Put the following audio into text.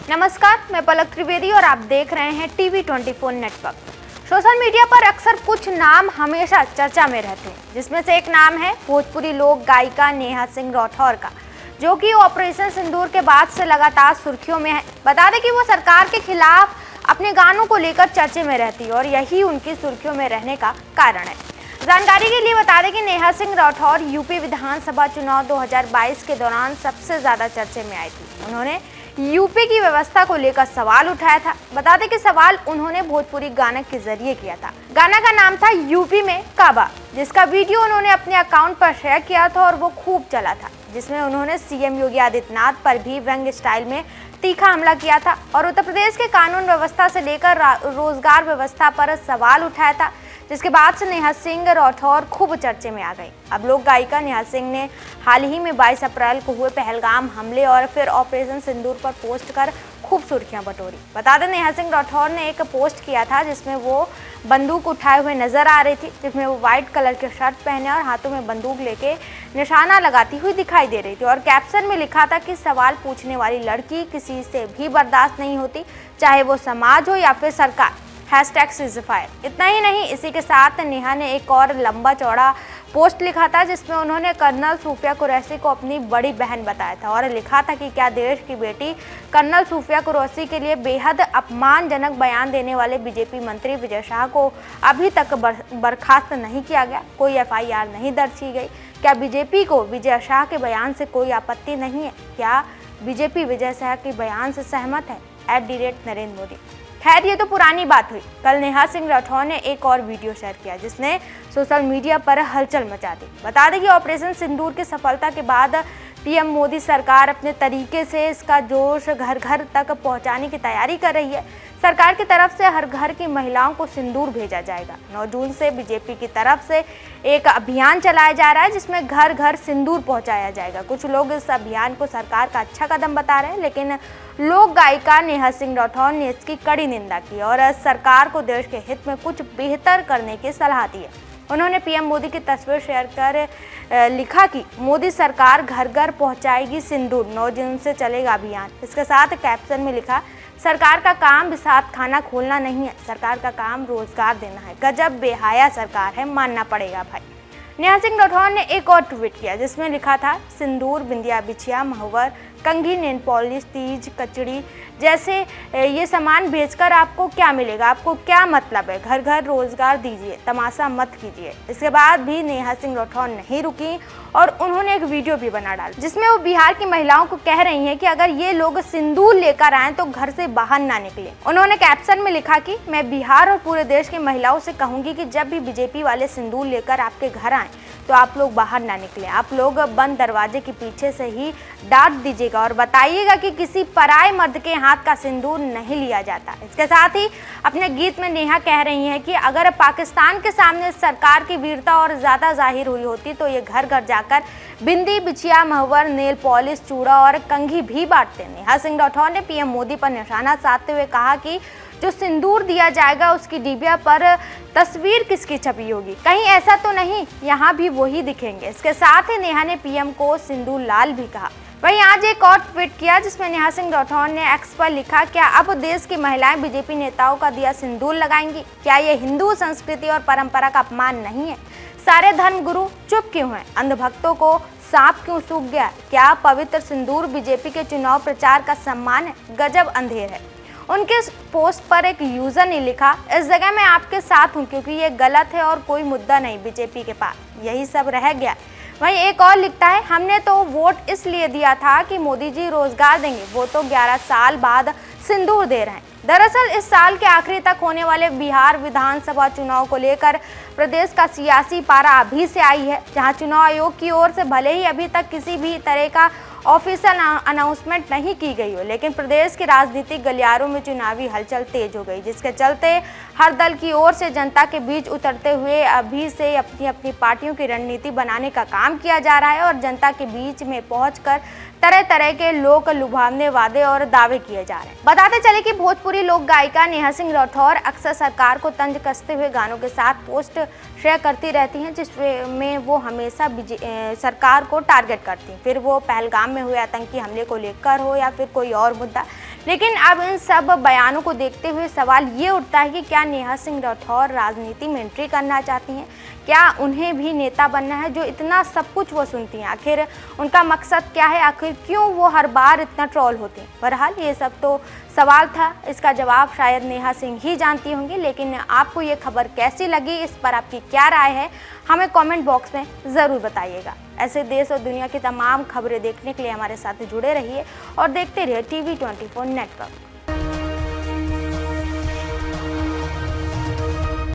नमस्कार, मैं पलक त्रिवेदी और आप देख रहे हैं TV24 नेटवर्क। सोशल मीडिया पर अक्सर कुछ नाम हमेशा चर्चा में रहते हैं, जिसमें से एक नाम है भोजपुरी लोक गायिका नेहा सिंह राठौर का, जो कि ऑपरेशन सिंदूर के बाद से लगातार सुर्खियों में है। बता दें कि वो सरकार के खिलाफ अपने गानों को लेकर चर्चे में रहती है और यही उनकी सुर्खियों में रहने का कारण है। जानकारी के लिए बता दें कि नेहा सिंह राठौर यूपी विधानसभा चुनाव 2022 के दौरान सबसे ज्यादा चर्चे में आई थी। उन्होंने यूपी की व्यवस्था को लेकर सवाल उठाया था। बता दें कि सवाल उन्होंने भोजपुरी गाना के जरिए किया था। गाना का नाम था यूपी में काबा, जिसका वीडियो उन्होंने अपने अकाउंट पर शेयर किया था और वो खूब चला था, जिसमें उन्होंने सीएम योगी आदित्यनाथ पर भी व्यंग्य स्टाइल में तीखा हमला किया था और उत्तर प्रदेश के कानून व्यवस्था से लेकर रोजगार व्यवस्था पर सवाल उठाया था, जिसके बाद से नेहा सिंह राठौर खूब चर्चे में आ गई। अब लोक गायिका नेहा सिंह ने हाल ही में 22 अप्रैल को हुए पहलगाम हमले और फिर ऑपरेशन सिंदूर पर पोस्ट कर खूब सुर्खियां बटोरी। बता दें, नेहा सिंह राठौर ने एक पोस्ट किया था जिसमें वो बंदूक उठाए हुए नजर आ रही थी, जिसमें वो व्हाइट कलर की शर्ट पहने और हाथों में बंदूक लेके निशाना लगाती हुई दिखाई दे रही थी और कैप्शन में लिखा था कि सवाल पूछने वाली लड़की किसी से भी बर्दाश्त नहीं होती, चाहे वो समाज हो या फिर सरकार। #ceasefire। इतना ही नहीं, इसी के साथ नेहा ने एक और लंबा चौड़ा पोस्ट लिखा था जिसमें उन्होंने कर्नल सूफिया कुरैशी को अपनी बड़ी बहन बताया था और लिखा था कि क्या देश की बेटी कर्नल सूफिया कुरैशी के लिए बेहद अपमानजनक बयान देने वाले बीजेपी मंत्री विजय शाह को अभी तक बर्खास्त नहीं किया गया, कोई FIR नहीं दर्ज की गई। क्या बीजेपी को विजय शाह के बयान से कोई आपत्ति नहीं है? क्या बीजेपी विजय शाह के बयान से सहमत है? @नरेंद्र मोदी। खैर, ये तो पुरानी बात हुई। कल नेहा सिंह राठौर ने एक और वीडियो शेयर किया जिसने सोशल मीडिया पर हलचल मचा दी। बता दें कि ऑपरेशन सिंदूर की सफलता के बाद PM मोदी सरकार अपने तरीके से इसका जोश घर घर तक पहुंचाने की तैयारी कर रही है। सरकार की तरफ से हर घर की महिलाओं को सिंदूर भेजा जाएगा। 9 जून से बीजेपी की तरफ से एक अभियान चलाया जा रहा है जिसमें घर घर सिंदूर पहुंचाया जाएगा। कुछ लोग इस अभियान को सरकार का अच्छा कदम बता रहे हैं, लेकिन लोक गायिका नेहा सिंह राठौर ने इसकी कड़ी निंदा की और सरकार को देश के हित में कुछ बेहतर करने की सलाह दी है। उन्होंने PM मोदी की तस्वीर शेयर कर लिखा कि मोदी सरकार घर घर पहुंचाएगी सिंदूर, 9 जून से चलेगा अभियान। इसके साथ कैप्शन में लिखा, सरकार का काम बिसात खाना खोलना नहीं है, सरकार का काम रोजगार देना है। गजब बेहाया सरकार है, मानना पड़ेगा भाई। नेहा सिंह राठौर ने एक और ट्वीट किया जिसमें लिखा था, सिंदूर, बिंदिया बिछिया, महवर, कंघी, नेल पॉलिश, तीज, कचड़ी जैसे ये सामान बेचकर आपको क्या मिलेगा? आपको क्या मतलब है? घर घर रोजगार दीजिए, तमाशा मत कीजिए। इसके बाद भी नेहा सिंह राठौर नहीं रुकी और उन्होंने एक वीडियो भी बना डाला जिसमें वो बिहार की महिलाओं को कह रही हैं कि अगर ये लोग सिंदूर लेकर आए तो घर से बाहर ना निकले। उन्होंने कैप्शन में लिखा कि मैं बिहार और पूरे देश की महिलाओं से कहूंगी कि जब भी बीजेपी वाले सिंदूर लेकर आपके घर आए तो आप लोग बाहर ना निकलें। आप लोग बंद दरवाजे के पीछे से ही डांट दीजिएगा और बताइएगा कि किसी पराये मर्द के हाथ का सिंदूर नहीं लिया जाता। इसके साथ ही अपने गीत में नेहा कह रही हैं कि अगर पाकिस्तान के सामने सरकार की वीरता और ज़्यादा जाहिर हुई होती तो ये घर घर जाकर बिंदी, बिछिया, महवर, नेल पॉलिश, चूड़ा और कंघी भी बांटते। नेहा सिंह राठौर ने PM मोदी पर निशाना साधते हुए कहा कि जो सिंदूर दिया जाएगा उसकी डिबिया पर तस्वीर किसकी छपी होगी? कहीं ऐसा तो नहीं यहाँ भी वही दिखेंगे। इसके साथ ही नेहा ने PM को सिंदूर लाल भी कहा। वहीं आज एक और ट्वीट किया जिसमें नेहा सिंह राठौर ने X पर लिखा, क्या अब देश की महिलाएं बीजेपी नेताओं का दिया सिंदूर लगाएंगी? क्या ये हिंदू संस्कृति और परंपरा का अपमान नहीं है? सारे धर्म गुरु चुप क्यों हैं? अंधभक्तों को सांप क्यों सूख गया? क्या पवित्र सिंदूर बीजेपी के चुनाव प्रचार का सम्मान है? गजब अंधेर है। उनके पोस्ट पर एक यूजर ने लिखा, इस जगह मैं आपके साथ हूं क्योंकि ये गलत है और कोई मुद्दा नहीं बीजेपी के पास, यही सब रह गया। वहीं एक और लिखता है, हमने तो वोट इसलिए दिया था कि मोदी जी रोजगार देंगे, वो तो 11 साल बाद सिंदूर दे रहे हैं। दरअसल इस साल के आखिरी तक होने वाले बिहार विधानसभा चुनाव को लेकर प्रदेश का सियासी पारा अभी से आई है, जहां चुनाव आयोग की ओर से भले ही अभी तक किसी भी तरह का ऑफिशियल अनाउंसमेंट नहीं की गई हो, लेकिन प्रदेश के राजनीतिक गलियारों में चुनावी हलचल तेज हो गई, जिसके चलते हर दल की ओर से जनता के बीच उतरते हुए अभी से अपनी अपनी पार्टियों की रणनीति बनाने का काम किया जा रहा है और जनता के बीच में पहुंचकर तरह तरह के लोक लुभावने वादे और दावे किए जा रहे हैं। बताते चले कि भोजपुरी लोक गायिका नेहा सिंह राठौर अक्सर सरकार को तंज कसते हुए गानों के साथ पोस्ट शेयर करती रहती हैं, जिसमें वो हमेशा सरकार को टारगेट करती हैं, फिर वो पहलगाम में हुए आतंकी हमले को लेकर हो या फिर कोई और मुद्दा। लेकिन अब इन सब बयानों को देखते हुए सवाल ये उठता है कि क्या नेहा सिंह राठौर राजनीति में एंट्री करना चाहती हैं? क्या उन्हें भी नेता बनना है? जो इतना सब कुछ वो सुनती हैं, आखिर उनका मकसद क्या है? आखिर क्यों वो हर बार इतना ट्रोल होती हैं? बहरहाल ये सब तो सवाल था, इसका जवाब शायद नेहा सिंह ही जानती होंगी। लेकिन आपको ये खबर कैसी लगी, इस पर आपकी क्या राय है, हमें कमेंट बॉक्स में ज़रूर बताइएगा। ऐसे देश और दुनिया की तमाम खबरें देखने के लिए हमारे साथ जुड़े रहिए और देखते रहिए TV24 नेटवर्क।